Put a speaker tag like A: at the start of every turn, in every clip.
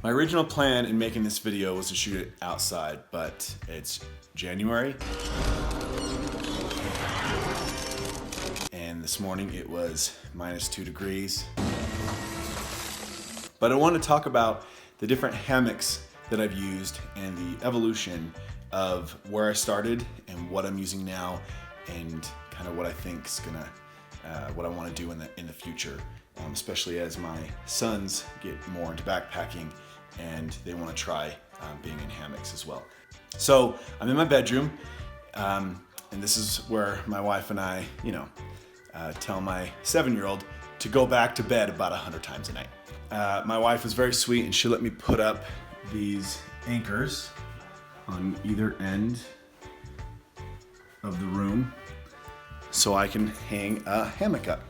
A: My original plan in making this video was to shoot it outside, but it's January. And this morning it was -2 degrees. But I want to talk about the different hammocks that I've used and the evolution of where I started and what I'm using now and kind of what I think is gonna, what I want to do in the future, especially as my sons get more into backpacking and they want to try being in hammocks as well. So I'm in my bedroom, and this is where my wife and I, tell my 7-year-old to go back to bed about 100 times a night. My wife was very sweet and she let me put up these anchors on either end of the room so I can hang a hammock up.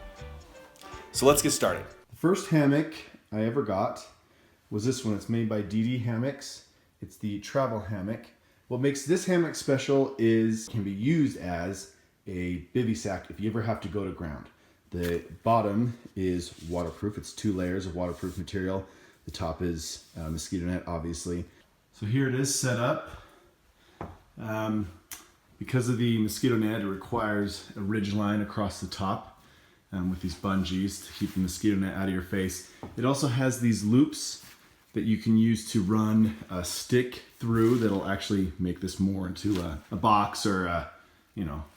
A: So let's get started. The first hammock I ever got was this one. It's made by DD Hammocks. It's the travel hammock. What makes this hammock special is it can be used as a bivy sack if you ever have to go to ground. The bottom is waterproof. It's 2 layers of waterproof material. The top is mosquito net, obviously. So here it is set up. Because of the mosquito net, it requires a ridge line across the top with these bungees to keep the mosquito net out of your face. It also has these loops that you can use to run a stick through that'll actually make this more into a box or a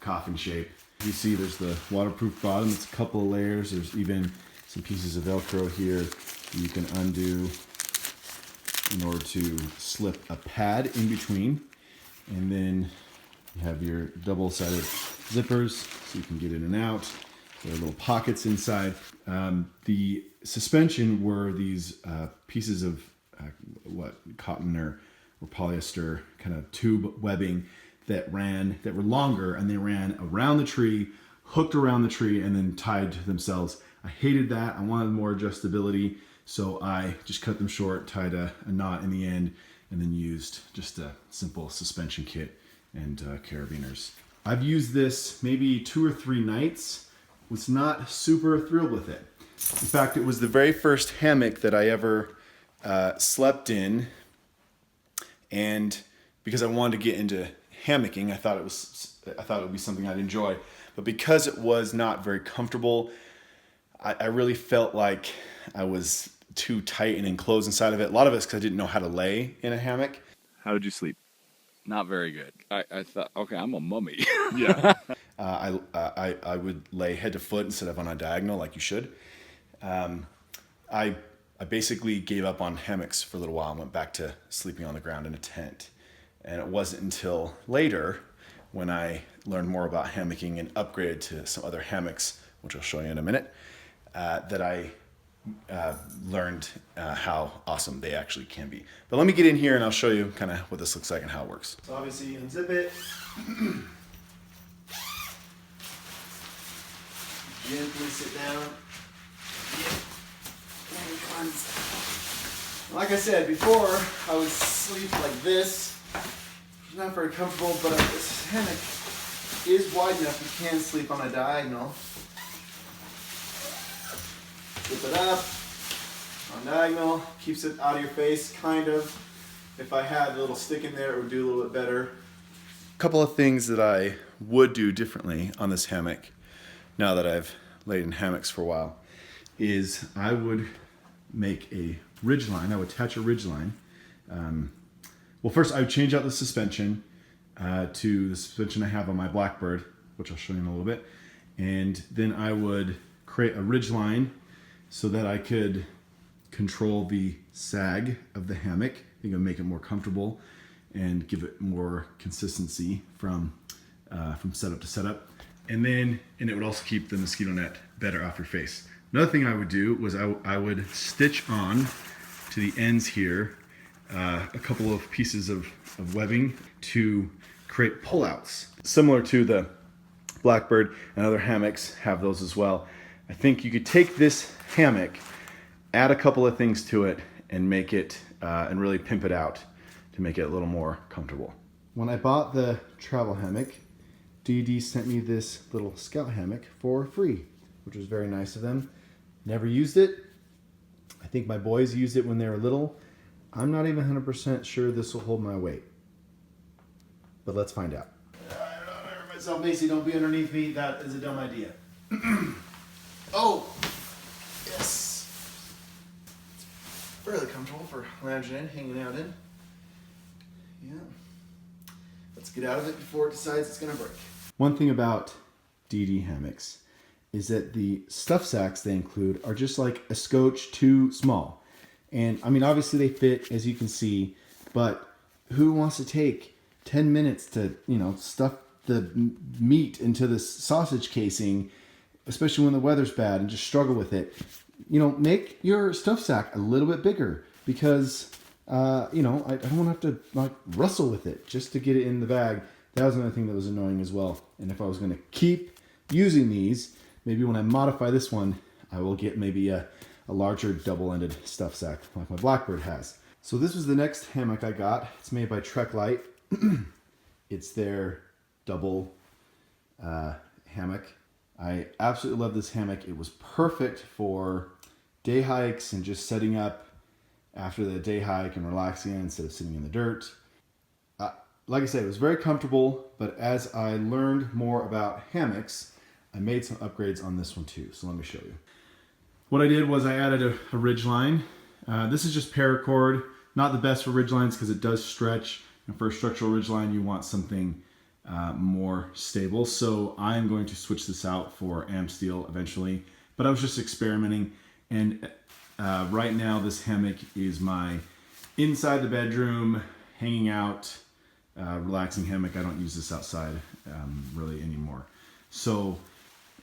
A: coffin shape. You see there's the waterproof bottom. It's a couple of layers. There's even some pieces of Velcro here you can undo in order to slip a pad in between. And then you have your double-sided zippers so you can get in and out. There are little pockets inside. The suspension were these pieces of cotton or polyester kind of tube webbing that were longer, and they ran around the tree, hooked around the tree, and then tied to themselves. I hated that. I wanted more adjustability, so I just cut them short, tied a knot in the end, and then used just a simple suspension kit and carabiners. I've used this maybe 2 or 3 nights. Was not super thrilled with it. In fact, it was the very first hammock that I ever slept in, and because I wanted to get into hammocking, I thought it would be something I'd enjoy. But because it was not very comfortable, I really felt like I was too tight and enclosed inside of it. A lot of it's because I didn't know how to lay in a hammock.
B: How did you sleep? Not very good. I thought, okay, I'm a mummy.
A: Yeah. I would lay head to foot instead of on a diagonal like you should. I basically gave up on hammocks for a little while and went back to sleeping on the ground in a tent. And it wasn't until later when I learned more about hammocking and upgraded to some other hammocks, which I'll show you in a minute, that I learned how awesome they actually can be. But let me get in here and I'll show you kind of what this looks like and how it works. So obviously you unzip it. Gently sit down. Like I said before, I would sleep like this. It's not very comfortable, but this hammock is wide enough you can sleep on a diagonal. Flip it up on diagonal, keeps it out of your face, kind of. If I had a little stick in there, it would do a little bit better. A couple of things that I would do differently on this hammock, now that I've laid in hammocks for a while, is I would make a ridge line. I would attach a ridge line. Well, first I would change out the suspension to the suspension I have on my Blackbird, which I'll show you in a little bit. And then I would create a ridge line so that I could control the sag of the hammock. I think it would make it more comfortable and give it more consistency from setup to setup. And it would also keep the mosquito net better off your face. Another thing I would do was I would stitch on to the ends here a couple of pieces of webbing to create pullouts. Similar to the Blackbird and other hammocks have those as well. I think you could take this hammock, add a couple of things to it, and make it, and really pimp it out to make it a little more comfortable. When I bought the travel hammock, DD sent me this little scout hammock for free, which was very nice of them. Never used it. I think my boys used it when they were little, I'm not even 100% sure this will hold my weight. But let's find out. I hurt myself, Macey. Don't be underneath me. That is a dumb idea. Oh! Yes! Fairly comfortable for lounging in, hanging out in. Yeah. Let's get out of it before it decides it's going to break. One thing about DD hammocks is that the stuff sacks they include are just like a scotch too small. And I mean, obviously they fit, as you can see, but who wants to take 10 minutes to, you know, stuff the meat into this sausage casing, especially when the weather's bad, and just struggle with it? You know, make your stuff sack a little bit bigger because, you know, I don't want to have to like wrestle with it just to get it in the bag. That was another thing that was annoying as well. And if I was going to keep using these, maybe when I modify this one, I will get maybe a larger double-ended stuff sack like my Blackbird has. So this was the next hammock I got. It's made by Trek Light. It's their double hammock. I absolutely love this hammock. It was perfect for day hikes and just setting up after the day hike and relaxing instead of sitting in the dirt. Like I said, it was very comfortable, but as I learned more about hammocks, I made some upgrades on this one too. So let me show you. What I did was I added a ridge line. This is just paracord, not the best for ridge lines because it does stretch. And for a structural ridge line, you want something more stable. So I'm going to switch this out for am steel eventually, but I was just experimenting. And right now this hammock is my inside the bedroom, hanging out, relaxing hammock. I don't use this outside really anymore. So,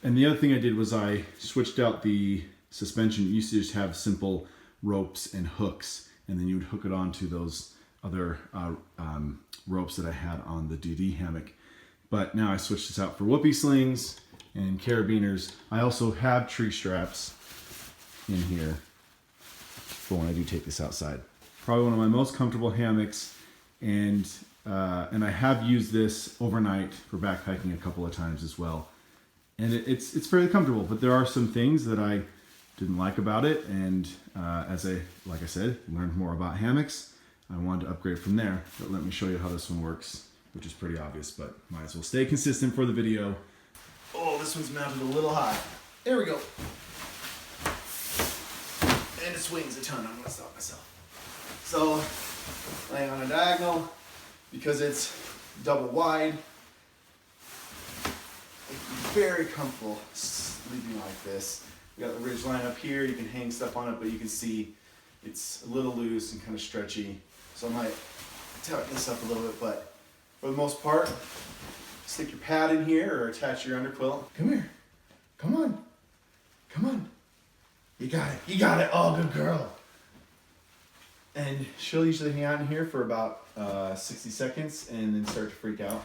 A: and the other thing I did was I switched out the suspension. It used to just have simple ropes and hooks, and then you would hook it onto those other ropes that I had on the DD hammock. But now I switched this out for whoopee slings and carabiners. I also have tree straps in here for when I do take this outside. Probably one of my most comfortable hammocks, and I have used this overnight for backpacking a couple of times as well. And it's fairly comfortable, but there are some things that I didn't like about it. And like I said, learned more about hammocks, I wanted to upgrade from there. But let me show you how this one works, which is pretty obvious, but might as well stay consistent for the video. Oh, this one's mounted a little high. There we go. And it swings a ton. I'm gonna stop myself. So, laying on a diagonal, because it's double wide, it's very comfortable sleeping like this. We got the ridge line up here. You can hang stuff on it, but you can see it's a little loose and kind of stretchy. So I might tighten this up a little bit, but for the most part, stick your pad in here or attach your underquilt. Come here. Come on. Come on. You got it. You got it. Oh, good girl. And she'll usually hang out in here for about 60 seconds and then start to freak out.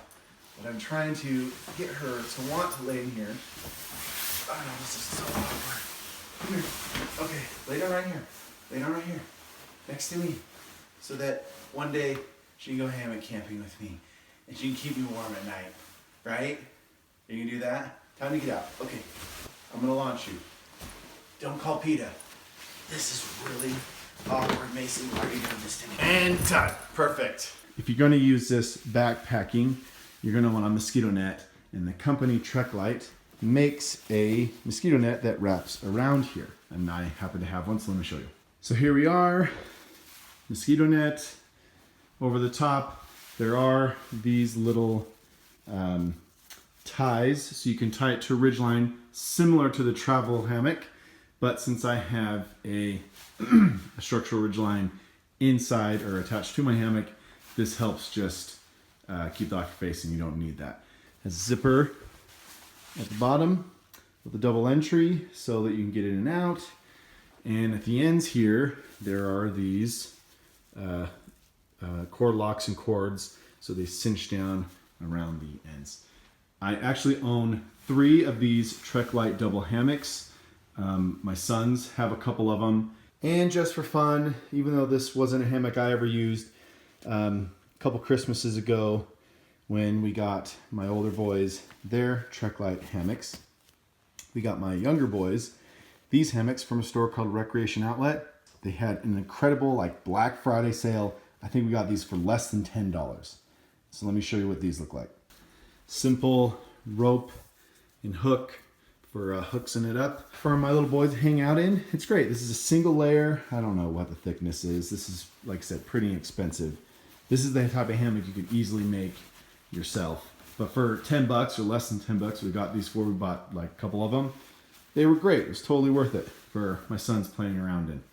A: But I'm trying to get her to want to lay in here. Oh no, this is so awkward. Come here. Okay, lay down right here. Lay down right here. Next to me. So that one day she can go hammock camping with me. And she can keep me warm at night. Right? You can do that? Time to get out. Okay. I'm gonna launch you. Don't call PETA. This is really awkward, Macey. Why are you doing this to me? And done. Perfect. If you're gonna use this backpacking, you're gonna want a mosquito net. And the company Trek Light makes a mosquito net that wraps around here. And I happen to have one, so let me show you. So here we are, mosquito net. Over the top, there are these little ties, so you can tie it to a ridge line similar to the travel hammock. But since I have a structural ridge line inside or attached to my hammock, this helps just keep the off your face, and you don't need that. A zipper at the bottom with a double entry so that you can get in and out. And at the ends here, there are these cord locks and cords, so they cinch down around the ends. I actually own 3 of these Trek Light double hammocks. My sons have a couple of them. And just for fun, even though this wasn't a hammock I ever used, a couple Christmases ago when we got my older boys their Trek Light hammocks, we got my younger boys these hammocks from a store called Recreation Outlet. They had an incredible like Black Friday sale. I think we got these for less than $10. So let me show you what these look like. Simple rope and hook for hooksing it up for my little boys to hang out in. It's great. This is a single layer. I don't know what the thickness is. This is, like I said, pretty inexpensive. This is the type of hammock you could easily make yourself. But for $10 or less than $10, we got these for. We bought like a couple of them. They were great. It was totally worth it for my sons playing around in.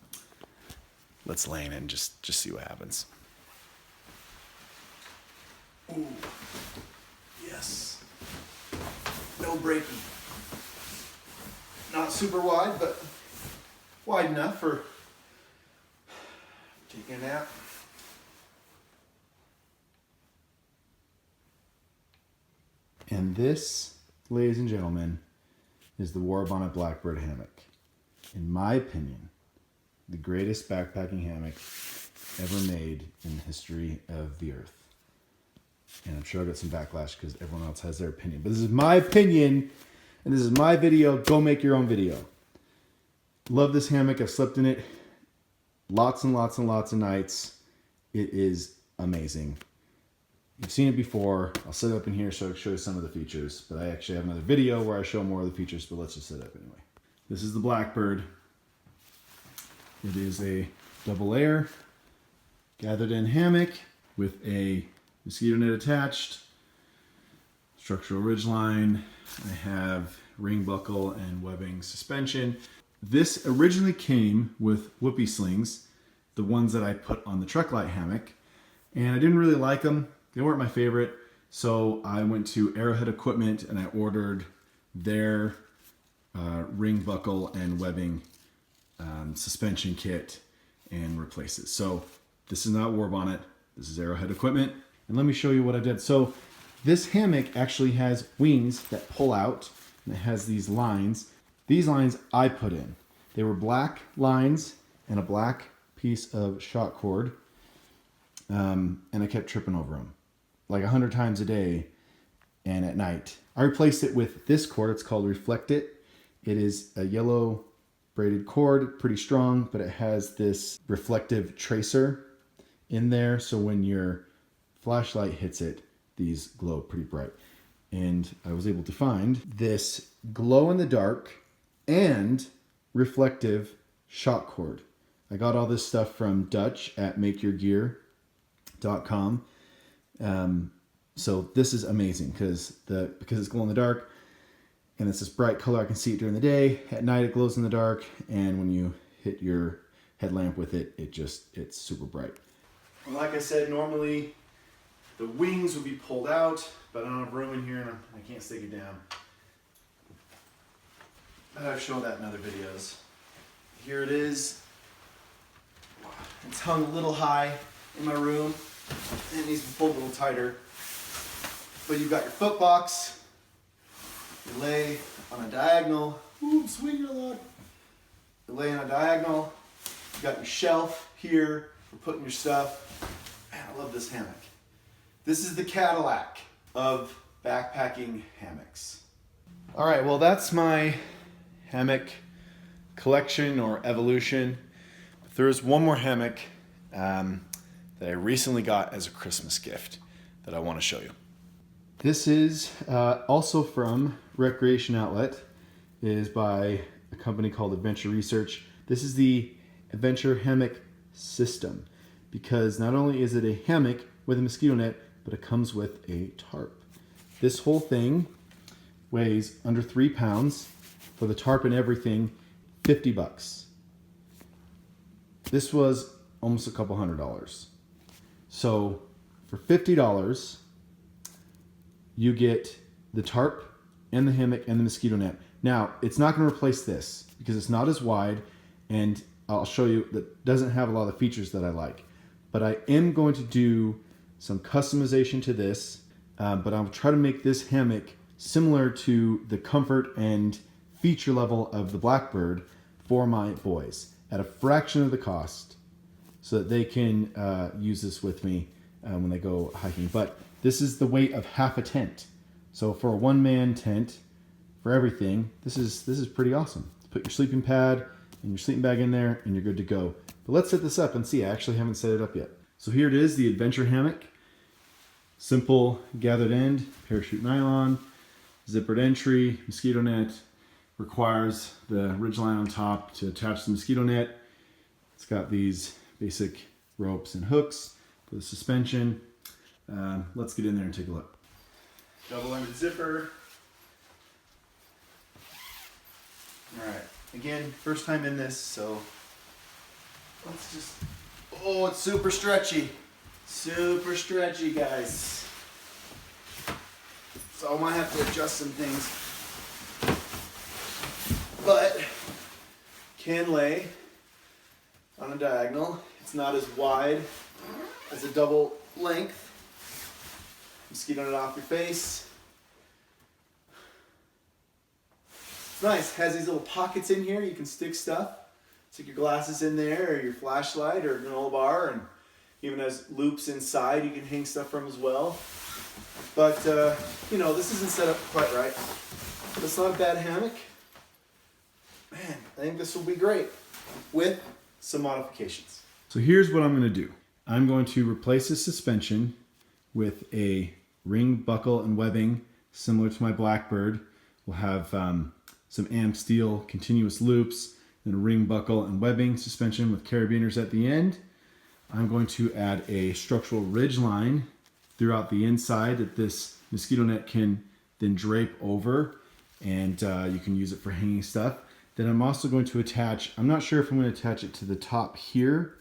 A: Let's lay in it and just see what happens. Ooh. Yes. No breaking. Not super wide, but wide enough for taking a nap. And this, ladies and gentlemen, is the Warbonnet Blackbird hammock. In my opinion, the greatest backpacking hammock ever made in the history of the earth. And I'm sure I'll get some backlash because everyone else has their opinion. But this is my opinion, and this is my video. Go make your own video. Love this hammock. I've slept in it lots and lots and lots of nights. It is amazing. You've seen it before. I'll set it up in here so I can show you some of the features. But I actually have another video where I show more of the features, but let's just set it up anyway. This is the Blackbird. It is a double layer, gathered in hammock with a mosquito net attached, structural ridge line. I have ring buckle and webbing suspension. This originally came with whoopee slings, the ones that I put on the truck light hammock, and I didn't really like them. They weren't my favorite, so I went to Arrowhead Equipment and I ordered their ring buckle and webbing suspension kit and replace it. So this is not Warbonnet, this is Arrowhead Equipment. And let me show you what I did. So this hammock actually has wings that pull out, and it has these lines. These lines I put in. They were black lines and a black piece of shot cord, and I kept tripping over them like 100 times a day and at night. I replaced it with this cord. It's called Reflect It. It is a yellow braided cord, pretty strong, but it has this reflective tracer in there, so when your flashlight hits it, these glow pretty bright. And I was able to find this glow in the dark and reflective shot cord. I got all this stuff from Dutch at makeyourgear.com. So this is amazing because it's glow in the dark and it's this bright color. I can see it during the day. At night it glows in the dark, and when you hit your headlamp with it, it's super bright. And like I said, normally the wings would be pulled out, but I don't have room in here and I can't stick it down. I've shown that in other videos. Here it is. It's hung a little high in my room. It needs to be pulled a little tighter. But you've got your foot box. You lay on a diagonal. Ooh, I'm swinging a lot. You lay on a diagonal. You got your shelf here for putting your stuff. Man, I love this hammock. This is the Cadillac of backpacking hammocks. All right, well, that's my hammock collection or evolution. But there is one more hammock that I recently got as a Christmas gift that I want to show you. This is also from Recreation Outlet. It is by a company called Adventure Research. This is the Adventure Hammock System, because not only is it a hammock with a mosquito net, but it comes with a tarp. This whole thing weighs under 3 pounds. For the tarp and everything, $50. This was almost a couple $100. So for $50, you get the tarp and the hammock and the mosquito net. Now, it's not going to replace this because it's not as wide, and I'll show you that doesn't have a lot of the features that I like. But I am going to do some customization to this, but I'll try to make this hammock similar to the comfort and feature level of the Blackbird for my boys at a fraction of the cost, so that they can use this with me when they go hiking. But this is the weight of half a tent. So for a one-man tent, for everything, this is pretty awesome. Put your sleeping pad and your sleeping bag in there and you're good to go. But let's set this up and see. I actually haven't set it up yet. So here it is, the adventure hammock. Simple gathered end, parachute nylon, zippered entry, mosquito net. Requires the ridgeline on top to attach the mosquito net. It's got these basic ropes and hooks for the suspension. Let's get in there and take a look. Double-ended zipper. All right, again, first time in this, so let's just, oh, it's super stretchy. Super stretchy, guys. So I might have to adjust some things. But can lay on a diagonal. It's not as wide as a double length. Mosquito net off your face. It's nice. Has these little pockets in here. You can stick stuff. Stick your glasses in there, or your flashlight, or granola bar, and even has loops inside you can hang stuff from as well. But you know, this isn't set up quite right. But it's not a bad hammock. Man, I think this will be great with some modifications. So here's what I'm going to do. I'm going to replace the suspension with a ring, buckle, and webbing similar to my Blackbird. We'll have some amp steel continuous loops, and a ring, buckle, and webbing suspension with carabiners at the end. I'm going to add a structural ridge line throughout the inside that this mosquito net can then drape over, and you can use it for hanging stuff. Then I'm also going to attach, I'm not sure if I'm going to attach it to the top here,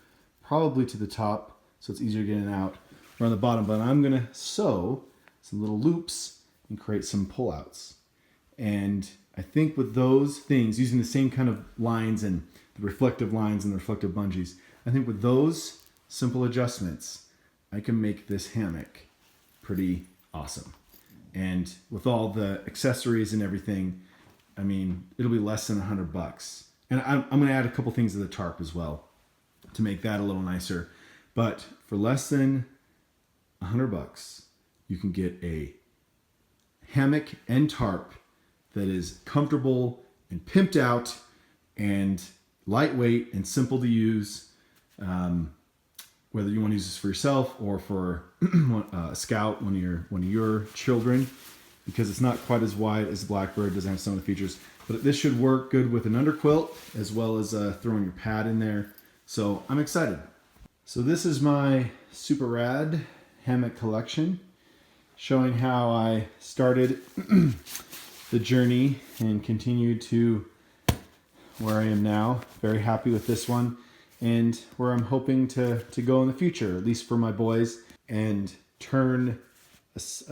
A: probably to the top, so it's easier getting out, or on the bottom, but I'm going to sew some little loops and create some pullouts. And I think with those things, using the same kind of lines and the reflective lines and the reflective bungees, I think with those simple adjustments, I can make this hammock pretty awesome. And with all the accessories and everything, I mean, it'll be less than $100. And I'm going to add a couple things to the tarp as well to make that a little nicer. But for less than $100, you can get a hammock and tarp that is comfortable and pimped out and lightweight and simple to use. Whether you want to use this for yourself or for a scout, one of your children, because it's not quite as wide as the Blackbird, doesn't have some of the features. But this should work good with an underquilt as well as throwing your pad in there. So I'm excited. So this is my super rad hammock collection, showing how I started the journey and continued to where I am now. Very happy with this one, and where I'm hoping to go in the future, at least for my boys, and turn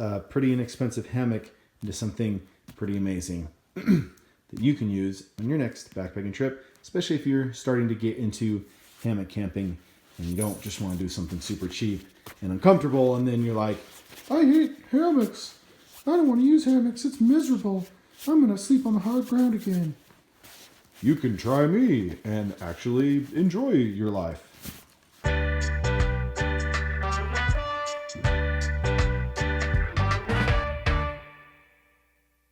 A: a pretty inexpensive hammock into something pretty amazing that you can use on your next backpacking trip, especially if you're starting to get into hammock camping and you don't just want to do something super cheap and uncomfortable, and then you're like, I hate hammocks. I don't want to use hammocks. It's miserable. I'm going to sleep on the hard ground again. You can try me and actually enjoy your life.